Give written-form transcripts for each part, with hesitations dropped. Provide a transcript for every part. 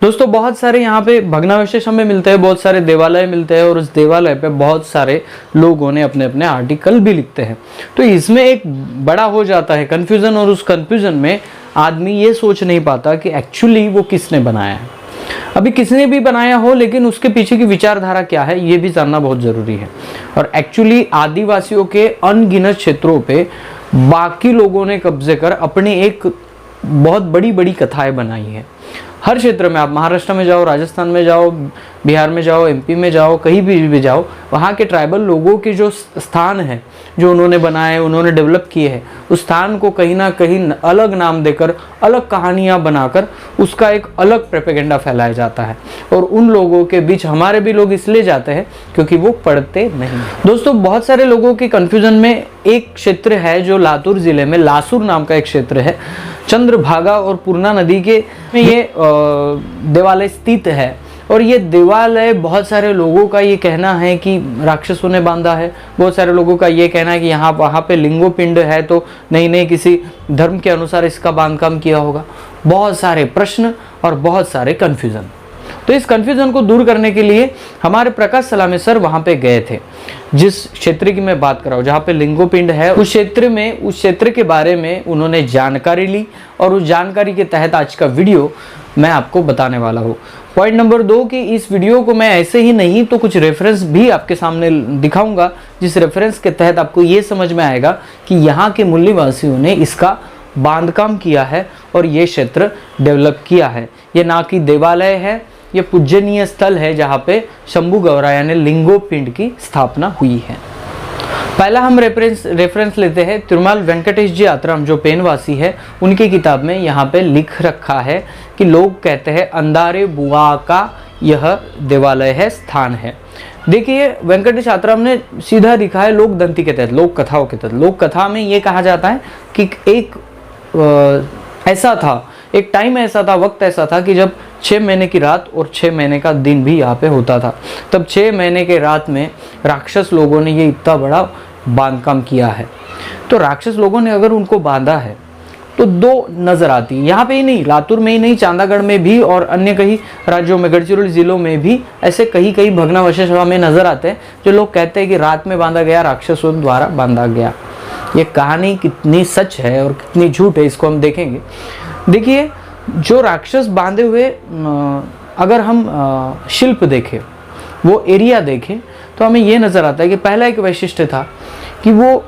दोस्तों बहुत सारे यहाँ पे भग्नावशेष हमें मिलते हैं, बहुत सारे देवालय मिलते हैं और उस देवालय पे बहुत सारे लोगों ने अपने अपने आर्टिकल भी लिखते हैं। तो इसमें एक बड़ा हो जाता है कन्फ्यूज़न, और उस कन्फ्यूज़न में आदमी ये सोच नहीं पाता कि एक्चुअली वो किसने बनाया है। अभी किसने भी बनाया हो, लेकिन उसके पीछे की विचारधारा क्या है ये भी जानना बहुत ज़रूरी है। और एक्चुअली आदिवासियों के अनगिनत क्षेत्रों पे बाकी लोगों ने कब्जे कर अपनी एक बहुत बड़ी बड़ी कथाएं बनाई हैं। हर क्षेत्र में आप महाराष्ट्र में जाओ, राजस्थान में जाओ, बिहार में जाओ, एमपी में जाओ, कहीं भी जाओ, वहाँ के ट्राइबल लोगों के जो स्थान है जो उन्होंने बनाए, उन्होंने डेवलप किए हैं, उस स्थान को कहीं ना कहीं अलग नाम देकर, अलग कहानियाँ बनाकर उसका एक अलग प्रोपेगेंडा फैलाया जाता है। और उन लोगों के बीच हमारे भी लोग इसलिए जाते हैं क्योंकि वो पढ़ते नहीं। दोस्तों बहुत सारे लोगों के कन्फ्यूजन में एक क्षेत्र है जो लातूर ज़िले में लासुर नाम का एक क्षेत्र है, चंद्रभागा और पूर्णा नदी के में ये देवालय स्थित है। और ये देवालय बहुत सारे लोगों का ये कहना है कि राक्षसों ने बांधा है, बहुत सारे लोगों का ये कहना है कि वहाँ पे लिंगो पिंड है, तो नहीं किसी धर्म के अनुसार इसका बांधकाम किया होगा। बहुत सारे प्रश्न और बहुत सारे कन्फ्यूज़न। तो इस कन्फ्यूज़न को दूर करने के लिए हमारे प्रकाश सलामी सर वहाँ पे गए थे। जिस क्षेत्र की मैं बात कर रहा हूँ जहाँ पे लिंगो पिंड है, उस क्षेत्र के बारे में उन्होंने जानकारी ली और उस जानकारी के तहत आज का वीडियो मैं आपको बताने वाला हूँ। पॉइंट नंबर 2 कि इस वीडियो को मैं ऐसे ही नहीं तो कुछ रेफरेंस भी आपके सामने दिखाऊंगा, जिस रेफरेंस के तहत आपको ये समझ में आएगा कि यहाँ के मूल निवासियों ने इसका बांधकाम किया है और ये क्षेत्र डेवलप किया है। ये ना कि देवालय है, ये पूजनीय स्थल है जहाँ पे शंभू गौराया ने लिंगो पिंड की स्थापना हुई है। पहला हम रेफरेंस लेते हैं तिरुमाल वेंकटेश जी आत्राम जो पेनवासी है, उनकी किताब में यहाँ पे लिख रखा है कि लोग कहते हैं अंधारे बुआ का यह देवालय है, स्थान है। देखिए वेंकटेश आत्राम ने सीधा लिखा है लोक दंती के तहत, लोक कथाओं के तहत। लोक कथा में ये कहा जाता है कि एक टाइम ऐसा था, वक्त ऐसा था कि जब 6 महीने की रात और 6 महीने का दिन भी यहाँ पे होता था। तब 6 महीने के रात में राक्षस लोगों ने ये इतना बड़ा बांधकाम किया है। तो राक्षस लोगों ने अगर उनको बांधा है तो 2 नज़र आती है। यहाँ पे ही नहीं, लातूर में ही नहीं, चांदागढ़ में भी और अन्य कई राज्यों में, गढ़चिरौली ज़िलों में भी ऐसे कई भग्नावशेष हमें नज़र आते हैं जो लोग कहते हैं कि रात में बांधा गया, राक्षसों द्वारा बांधा गया। ये कहानी कितनी सच है और कितनी झूठ है इसको हम देखेंगे। देखिए जो राक्षस बांधे हुए अगर हम शिल्प देखें, वो एरिया देखें, तो हमें ये नज़र आता है कि पहला एक वैशिष्ट्य था कि वो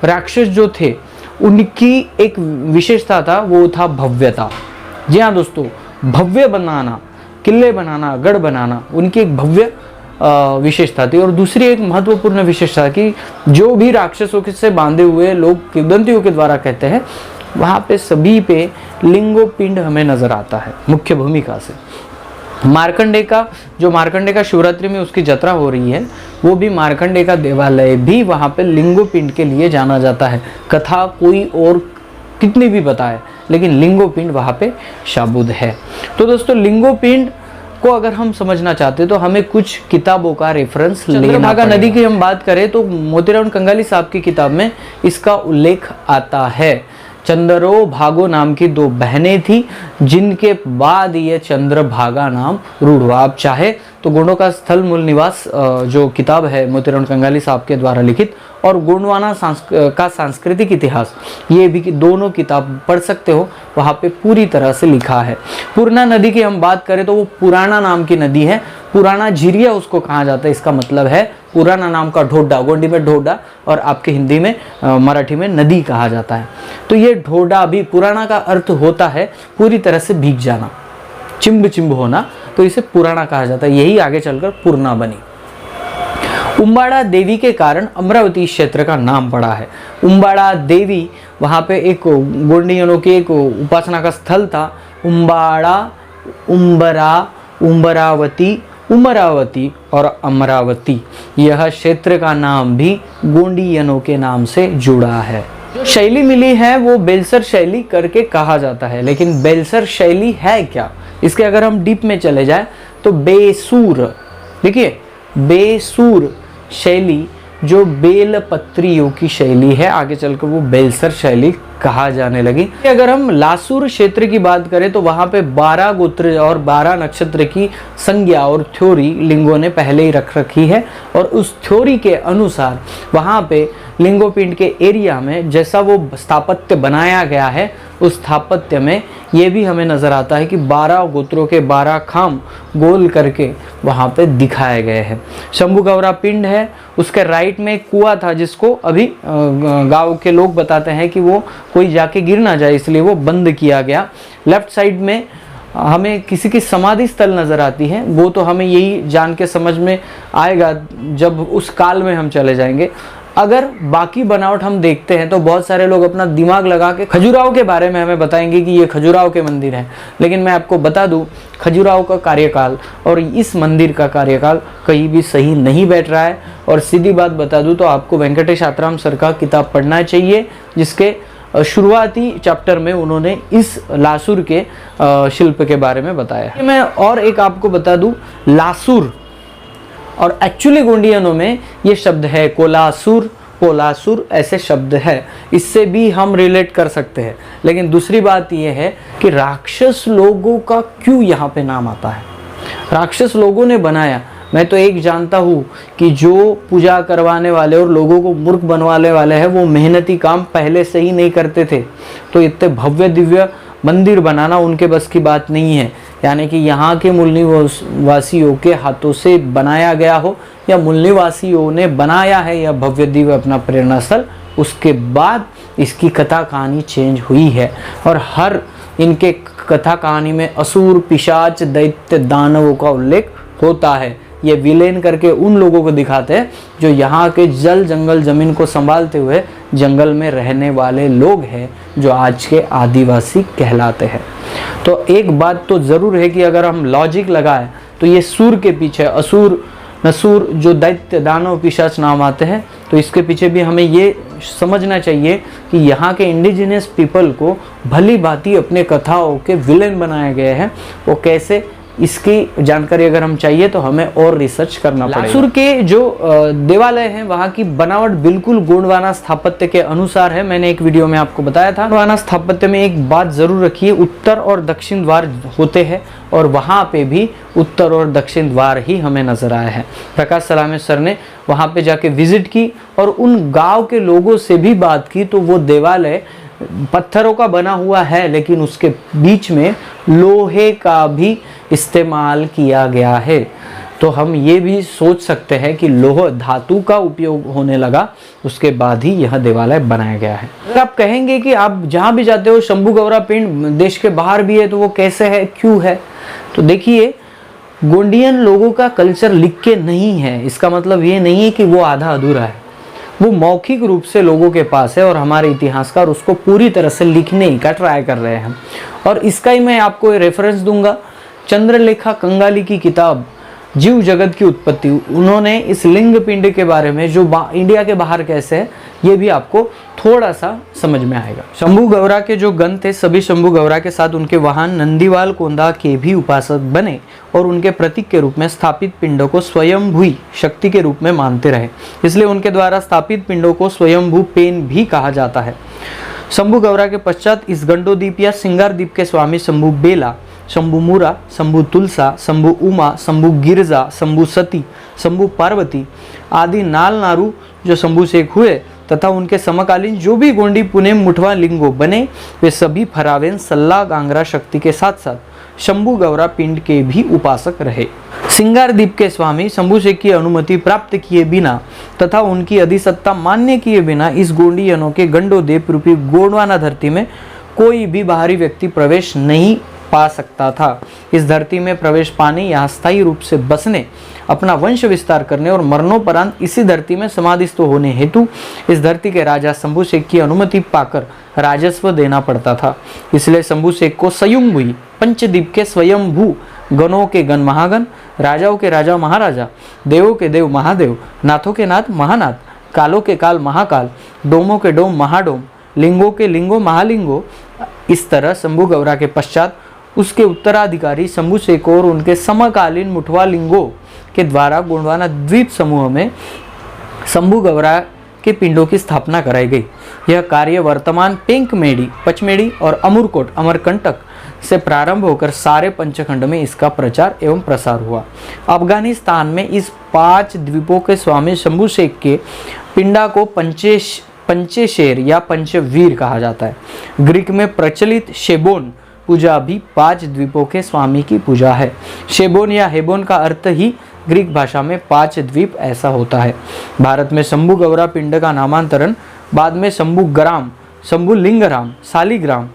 राक्षस जो थे उनकी एक विशेषता था, वो था भव्यता। जी हाँ दोस्तों, भव्य बनाना, किले बनाना, गढ़ बनाना उनकी एक भव्य विशेषता थी। और दूसरी एक महत्वपूर्ण विशेषता कि जो भी राक्षसों से बांधे हुए लोग किंवदंतियों के द्वारा कहते हैं, वहाँ पे सभी पे लिंगो पिंड हमें नज़र आता है मुख्य भूमिका से। मार्कंडे का शिवरात्रि में उसकी यात्रा हो रही है, वो भी मार्कंडे का देवालय भी वहाँ पे लिंगो पिंड के लिए जाना जाता है। कथा कोई और कितनी भी बताए, लेकिन लिंगो पिंड वहाँ पे शाबुद है। तो दोस्तों लिंगो पिंड को अगर हम समझना चाहते तो हमें कुछ किताबों का रेफरेंस लेना पड़ेगा। चंद्रभागा नदी की हम बात करें तो मोतीराम कंगाली साहब की किताब में इसका उल्लेख आता है। चंद्रो भागो नाम की 2 बहनें थी, जिनके बाद ये चंद्रभागा नाम रूढ़ हुआ। आप चाहे तो गोंडों का स्थल मूल निवास जो किताब है मोतीराम कंगाली साहब के द्वारा लिखित, और गोंडवाना का सांस्कृतिक इतिहास, ये भी दोनों किताब पढ़ सकते हो, वहाँ पे पूरी तरह से लिखा है। पूर्णा नदी की हम बात करें तो वो पुराना नाम की नदी है, पुराना झिरिया उसको कहा जाता है। इसका मतलब है पुराना नाम का ढोडा, गोंडी में ढोडा और आपके हिंदी में मराठी में नदी कहा जाता है। तो ये ढोडा भी पुराना का अर्थ होता है पूरी तरह से भीग जाना, चिंब होना, तो इसे पुराना कहा जाता है। यही आगे चलकर पूर्णा बनी। उम्बाड़ा देवी के कारण अमरावती क्षेत्र का नाम पड़ा है। उम्बाड़ा देवी वहाँ पे एक गोंडियनों की एक उपासना का स्थल था। उम्बाड़ा, उमरावती और अमरावती, यह क्षेत्र का नाम भी गोंडियनों के नाम से जुड़ा है। जो शैली मिली है वो बेलसर शैली करके कहा जाता है, लेकिन बेलसर शैली है क्या, इसके अगर हम डीप में चले जाए तो बेसूर, देखिए बेसूर शैली जो बेलपत्रियों की शैली है, आगे चलकर वो बेलसर शैली कहा जाने लगी। अगर हम लासूर क्षेत्र की बात करें तो वहाँ पे 12 गोत्र और 12 नक्षत्र की संज्ञा और थ्योरी लिंगों ने पहले ही रख रखी है, और उस थ्योरी के अनुसार वहाँ पे लिंगोपिंड के एरिया में जैसा वो स्थापत्य बनाया गया है, उस स्थापत्य में ये भी हमें नज़र आता है कि 12 गोत्रों के 12 खाम गोल करके वहाँ पे दिखाए गए हैं। शंभू गौरा पिंड है, उसके राइट में एक कुआं था जिसको अभी गांव के लोग बताते हैं कि वो कोई जाके गिर ना जाए इसलिए वो बंद किया गया। लेफ्ट साइड में हमें किसी की समाधि स्थल नज़र आती है, वो तो हमें यही जान के समझ में आएगा जब उस काल में हम चले जाएंगे। अगर बाकी बनावट हम देखते हैं तो बहुत सारे लोग अपना दिमाग लगा के खजुराहो के बारे में हमें बताएंगे कि ये खजुराहो के मंदिर हैं, लेकिन मैं आपको बता दूं खजुराहो का कार्यकाल और इस मंदिर का कार्यकाल कहीं भी सही नहीं बैठ रहा है। और सीधी बात बता दूं तो आपको वेंकटेश आत्राम सर का किताब पढ़ना चाहिए, जिसके शुरुआती चैप्टर में उन्होंने इस लासूर के शिल्प के बारे में बताया। मैं और एक आपको बता दूं, लासूर और एक्चुअली गोंडियनों में ये शब्द है कोलासुर, कोलासुर ऐसे शब्द है, इससे भी हम रिलेट कर सकते हैं। लेकिन दूसरी बात ये है कि राक्षस लोगों का क्यों यहाँ पे नाम आता है, राक्षस लोगों ने बनाया। मैं तो एक जानता हूँ कि जो पूजा करवाने वाले और लोगों को मूर्ख बनवाने वाले हैं वो मेहनती काम पहले से ही नहीं करते थे, तो इतने भव्य दिव्य मंदिर बनाना उनके बस की बात नहीं है। यानी कि यहाँ के मूल निवासियों के हाथों से बनाया गया हो या मूल निवासियों ने बनाया है या भव्य दिव्य अपना प्रेरणा स्थल, उसके बाद इसकी कथा कहानी चेंज हुई है। और हर इनके कथा कहानी में असुर, पिशाच, दैत्य, दानवों का उल्लेख होता है। ये विलेन करके उन लोगों को दिखाते हैं जो यहाँ के जल जंगल जमीन को संभालते हुए जंगल में रहने वाले लोग हैं, जो आज के आदिवासी कहलाते हैं। तो एक बात तो ज़रूर है कि अगर हम लॉजिक लगाएं तो ये सूर के पीछे असुर, नसूर, जो दैत्य, दानव, पिशाच नाम आते हैं, तो इसके पीछे भी हमें ये समझना चाहिए कि यहाँ के इंडिजिनियस पीपल को भली भांति अपने कथाओं के विलेन बनाए गए हैं। वो कैसे, इसकी जानकारी अगर हम चाहिए तो हमें और रिसर्च करना पड़ेगा। लासूर के जो देवालय हैं वहाँ की बनावट बिल्कुल गोंडवाना स्थापत्य के अनुसार है। मैंने एक वीडियो में आपको बताया था। गोंडवाना स्थापत्य में एक बात जरूर रखिए, उत्तर और दक्षिण द्वार होते हैं और वहाँ पे भी उत्तर और दक्षिण द्वार ही हमें नजर आया है। प्रकाश सलामे सर ने वहाँ पे जाके विजिट की और उन गाँव के लोगों से भी बात की, तो वो देवालय पत्थरों का बना हुआ है लेकिन उसके बीच में लोहे का भी इस्तेमाल किया गया है। तो हम ये भी सोच सकते हैं कि लोह धातु का उपयोग होने लगा, उसके बाद ही यह देवालय बनाया गया है। अगर आप कहेंगे कि आप जहाँ भी जाते हो शंभू गौरा पिंड देश के बाहर भी है, तो वो कैसे है, क्यों है, तो देखिए गोंडियन लोगों का कल्चर लिख के नहीं है, इसका मतलब ये नहीं है कि वो आधा अधूरा है। वो मौखिक रूप से लोगों के पास है और हमारे इतिहासकार उसको पूरी तरह से लिखने का ट्राई कर रहे हैं। और इसका ही मैं आपको रेफरेंस दूंगा, चंद्रलेखा कंगाली की किताब जीव जगत की उत्पत्ति, उन्होंने इस लिंग पिंड के बारे में जो इंडिया के बाहर कैसे है ये भी आपको थोड़ा सा समझ में आएगा। शंभू गौरा के जो गण थे सभी शंभू गौरा के साथ उनके वाहन नंदीवाल कोंदा के भी उपासक बने और उनके प्रतीक के रूप में स्थापित पिंडों को स्वयंभू शक्ति के रूप में मानते रहे, इसलिए उनके द्वारा स्थापित पिंडों को स्वयंभू पेन भी कहा जाता है। शंभू गौरा के पश्चात इस गंडोदीप या सिंगार द्वीप के स्वामी शंभू बेला, शंभू मूरा, शंभू तुलसा, शंभू उमा, शंभू गिरजा, शंभू सती, शंभू पार्वती आदि नाल नारू जो शंभू शेख हुए तथा उनके समकालीन जो भी गोंडी पुणे मुठवा लिंगो बने, वे सभी फरावेन सल्ला गांगरा शक्ति के साथ साथ शंभू गौरा पिंड के भी उपासक रहे। सिंगार द्वीप के स्वामी शंभू शेख की अनुमति प्राप्त किए बिना तथा उनकी अधिसत्ता मान्य किए बिना इस गोंडियनों के गंडोदेप रूपी गोंडवाना धरती में कोई भी बाहरी व्यक्ति प्रवेश नहीं पा सकता था। इस धरती में प्रवेश पाने, यहाँ स्थायी रूप से बसने, अपना वंश विस्तार करने और मरणोपरांत इसी धरती में समाधिस्थ होने हेतु इस धरती के राजा शंभू शेख की अनुमति पाकर राजस्व देना पड़ता था। इसलिए शंभू शेख को स्वयंभू पंचद्वीप के स्वयंभू, गणों के गण महागण, राजाओं के राजा महाराजा, देवों के देव महादेव, नाथों के नाथ महानाथ, कालों के काल महाकाल, डोमों के डोम महाडोम, लिंगों के लिंगों महालिंगो, इस तरह शंभू गौरा के पश्चात उसके उत्तराधिकारी शंभू शेख और उनके समकालीन मुठवा लिंगों के द्वारा गोंडवाना द्वीप समूह में शंभू गौरा के पिंडों की स्थापना कराई गई। यह कार्य वर्तमान पिंकमेड़ी, पचमेड़ी और अमरकोट, अमरकंटक से प्रारंभ होकर सारे पंचखंड में इसका प्रचार एवं प्रसार हुआ। अफगानिस्तान में इस 5 द्वीपों के स्वामी शंभू शेख के पिंडा को पंचेशेर या पंचवीर कहा जाता है। ग्रीक में प्रचलित शेबोन पूजा भी 5 द्वीपों के स्वामी की पूजा है। शेबोन या हेबोन का अर्थ ही ग्रीक भाषा में 5 द्वीप ऐसा होता है। भारत में शंभू गौरा पिंड का नामांतरण बाद में शंभुग्राम, शंभुलिंगराम, शालिग्राम,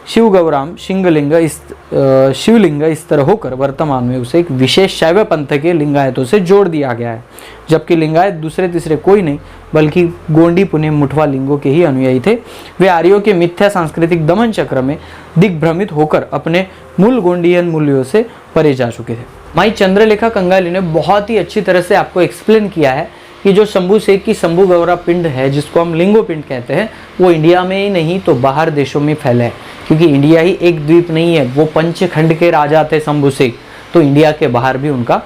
शिवगौराम, शिवलिंग इस तरह होकर वर्तमान में उसे एक विशेष शैव पंथ के लिंगायतों से जोड़ दिया गया है। जबकि लिंगायत दूसरे तीसरे कोई नहीं बल्कि गोंडी, पुणे, मुठवा लिंगों के ही अनुयायी थे। वे आर्यों के मिथ्या सांस्कृतिक दमन चक्र में दिग्भ्रमित होकर अपने मूल गोंडियन मूल्यों से परे जा चुके थे। माई चंद्रलेखा कंगाली ने बहुत ही अच्छी तरह से आपको एक्सप्लेन किया है कि जो शंभू शेख की शंभू गौरा पिंड है, जिसको हम लिंगो पिंड कहते हैं, वो इंडिया में ही नहीं तो बाहर देशों में फैला है। क्योंकि इंडिया ही एक द्वीप नहीं है, वो पंचखंड के राजा थे शंभू शेख, तो इंडिया के बाहर भी उनका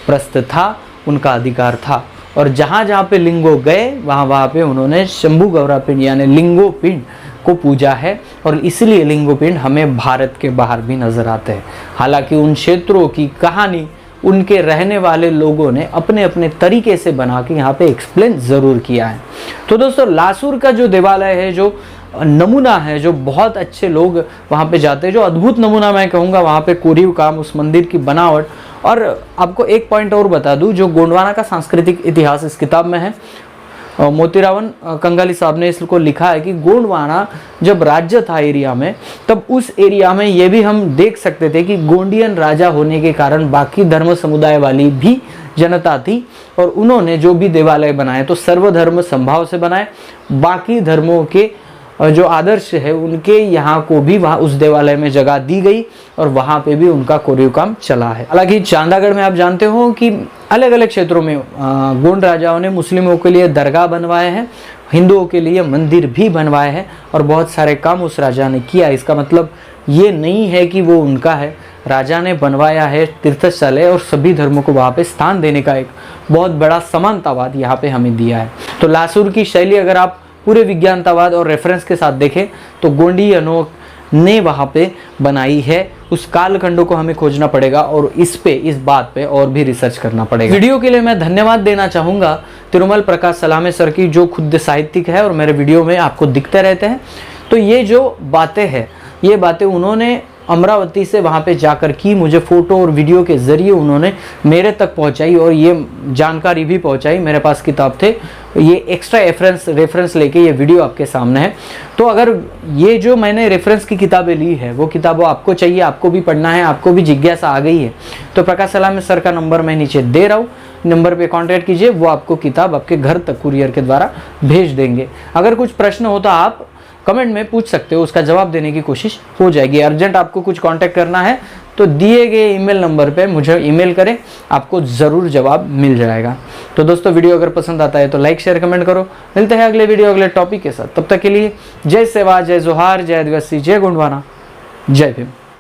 प्रस्थ था, उनका अधिकार था। और जहाँ जहाँ पे लिंगो गए वहाँ पे उन्होंने शंभू गौरा पिंड यानी लिंगो पिंड को पूजा है। और इसलिए लिंगो पिंड हमें भारत के बाहर भी नजर आते हैं। हालांकि उन क्षेत्रों की कहानी उनके रहने वाले लोगों ने अपने अपने तरीके से बना के यहाँ पे एक्सप्लेन ज़रूर किया है। तो दोस्तों, लासूर का जो देवालय है, जो नमूना है, जो बहुत अच्छे लोग वहाँ पे जाते हैं, जो अद्भुत नमूना मैं कहूँगा वहाँ पे कोरीव काम, उस मंदिर की बनावट। और आपको एक पॉइंट और बता दूँ, जो गोंडवाना का सांस्कृतिक इतिहास इस किताब में है, मोतीरावन कंगाली साहब ने इसको लिखा है कि गोंडवाना जब राज्य था एरिया में, तब उस एरिया में ये भी हम देख सकते थे कि गोंडियन राजा होने के कारण बाकी धर्म समुदाय वाली भी जनता थी। और उन्होंने जो भी देवालय बनाए तो सर्वधर्म संभाव से बनाए। बाकी धर्मों के जो आदर्श है उनके यहाँ को भी वहाँ उस देवालय में जगह दी गई और वहाँ पे भी उनका कोरीव काम चला है। हालांकि चांदागढ़ में आप जानते हो कि अलग अलग क्षेत्रों में गोंड राजाओं ने मुस्लिमों के लिए दरगाह बनवाए हैं, हिंदुओं के लिए मंदिर भी बनवाए हैं और बहुत सारे काम उस राजा ने किया। इसका मतलब ये नहीं है कि वो उनका है, राजा ने बनवाया है, तीर्थस्थल है और सभी धर्मों को वहाँ पे स्थान देने का एक बहुत बड़ा समानतावाद यहाँ पे हमें दिया है। तो लासूर की शैली अगर आप पूरे विज्ञानतावाद और रेफरेंस के साथ देखें तो गोंडियनों ने वहाँ पे बनाई है। उस कालखंडों को हमें खोजना पड़ेगा और इस बात पे और भी रिसर्च करना पड़ेगा। वीडियो के लिए मैं धन्यवाद देना चाहूँगा तिरुमल प्रकाश सलामे सर की, जो खुद साहित्यिक है और मेरे वीडियो में आपको दिखते रहते हैं। तो ये जो बातें हैं, ये बातें उन्होंने अमरावती से वहाँ पे जाकर की, मुझे फ़ोटो और वीडियो के ज़रिए उन्होंने मेरे तक पहुँचाई और ये जानकारी भी पहुँचाई। मेरे पास किताब थे, ये एक्स्ट्रा रेफरेंस लेके ये वीडियो आपके सामने है। तो अगर ये जो मैंने रेफरेंस की किताबें ली है वो किताबों आपको चाहिए, आपको भी पढ़ना है, आपको भी जिज्ञासा आ गई है, तो प्रकाश सलामे सर का नंबर मैं नीचे दे रहा हूँ, नंबर पे कांटेक्ट कीजिए, वो आपको किताब आपके घर तक कुरियर के द्वारा भेज देंगे। अगर कुछ प्रश्न हो तो आप कमेंट में पूछ सकते हो, उसका जवाब देने की कोशिश हो जाएगी। अर्जेंट आपको कुछ कांटेक्ट करना है तो दिए गए ईमेल नंबर पे मुझे ईमेल करें, आपको ज़रूर जवाब मिल जाएगा। तो दोस्तों, वीडियो अगर पसंद आता है तो लाइक शेयर कमेंट करो। मिलते हैं अगले वीडियो अगले टॉपिक के साथ। तब तक के लिए जय सेवा, जय जोहार, जय आदिवासी, जय गोंडवाना, जय भीम।